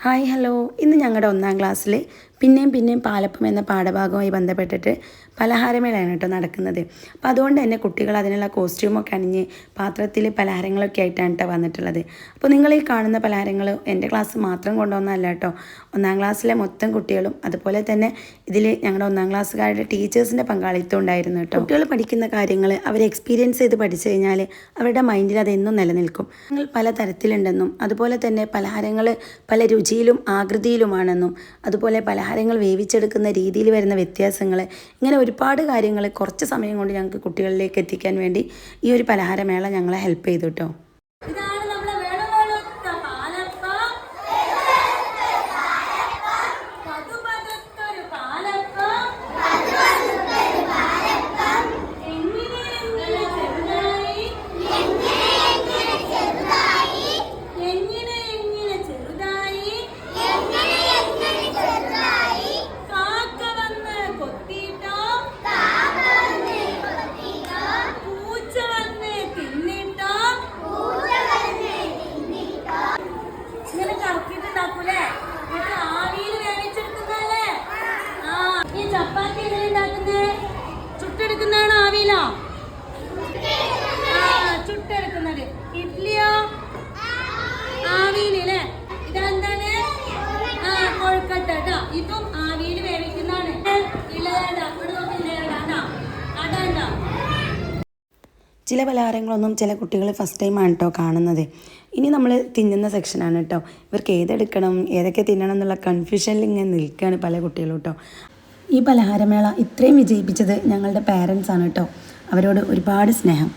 Hi hello ഇന്ന് ഞങ്ങളുടെ ഒന്നാം ക്ലാസ്സിൽ പിന്നെയും പാലപ്പം എന്ന പാഠഭാഗവുമായി ബന്ധപ്പെട്ടിട്ട് പലഹാരമേളയാണ് കേട്ടോ നടക്കുന്നത്. അപ്പോൾ അതുകൊണ്ട് തന്നെ കുട്ടികൾ അതിനുള്ള കോസ്റ്റ്യൂമൊക്കെ അണിഞ്ഞ് പാത്രത്തിൽ പലഹാരങ്ങളൊക്കെ ആയിട്ടാണ് കേട്ടോ വന്നിട്ടുള്ളത്. അപ്പോൾ നിങ്ങൾ ഈ കാണുന്ന പലഹാരങ്ങൾ എൻ്റെ ക്ലാസ് മാത്രം കൊണ്ടുവന്നതല്ല കേട്ടോ, ഒന്നാം ക്ലാസ്സിലെ മൊത്തം കുട്ടികളും അതുപോലെ തന്നെ ഇതിൽ ഞങ്ങളുടെ ഒന്നാം ക്ലാസ്സുകാരുടെ ടീച്ചേഴ്സിൻ്റെ പങ്കാളിത്തം ഉണ്ടായിരുന്നു കേട്ടോ. കുട്ടികൾ പഠിക്കുന്ന കാര്യങ്ങൾ അവർ എക്സ്പീരിയൻസ് ചെയ്ത് പഠിച്ചു കഴിഞ്ഞാൽ അവരുടെ മൈൻഡിൽ അതെന്നും നിലനിൽക്കും. പല തരത്തിലുണ്ടെന്നും അതുപോലെ തന്നെ പലഹാരങ്ങൾ പല രുചിയിലും ആകൃതിയിലുമാണെന്നും അതുപോലെ പലഹാരങ്ങൾ വേവിച്ചെടുക്കുന്ന രീതിയിൽ വരുന്ന വ്യത്യാസങ്ങൾ, ഇങ്ങനെ ഒരുപാട് കാര്യങ്ങൾ കുറച്ച് സമയം കൊണ്ട് ഞങ്ങൾക്ക് കുട്ടികളിലേക്ക് എത്തിക്കാൻ വേണ്ടി ഈ ഒരു പലഹാരമേള ഞങ്ങളെ ഹെൽപ്പ് ചെയ്തു കേട്ടോ. ചുട്ടെടുക്കുന്നതാണോ ആവിയിലോ? ചുട്ടെടുക്കുന്നത്. ഇഡ്ലിയോ? ആവിയിലല്ലേ? ഇതെന്താണ്? കൊഴുക്കട്ട കേട്ടോ. ഇതും ആവിയിൽ വേവിക്കുന്നതാണ്. ചില പലഹാരങ്ങളൊന്നും ചില കുട്ടികൾ ഫസ്റ്റ് ടൈമാണ് കേട്ടോ കാണുന്നത്. ഇനി നമ്മൾ തിന്നുന്ന സെക്ഷനാണ് കേട്ടോ. ഇവർക്ക് ഏതെടുക്കണം ഏതൊക്കെ തിന്നണം എന്നുള്ള കൺഫ്യൂഷനിൽ ഇങ്ങനെ നിൽക്കുകയാണ് പല കുട്ടികളും കേട്ടോ. ഈ പലഹാരമേള ഇത്രയും വിജയിപ്പിച്ചത് ഞങ്ങളുടെ പാരൻസാണ് കേട്ടോ. അവരോട് ഒരുപാട് സ്നേഹം.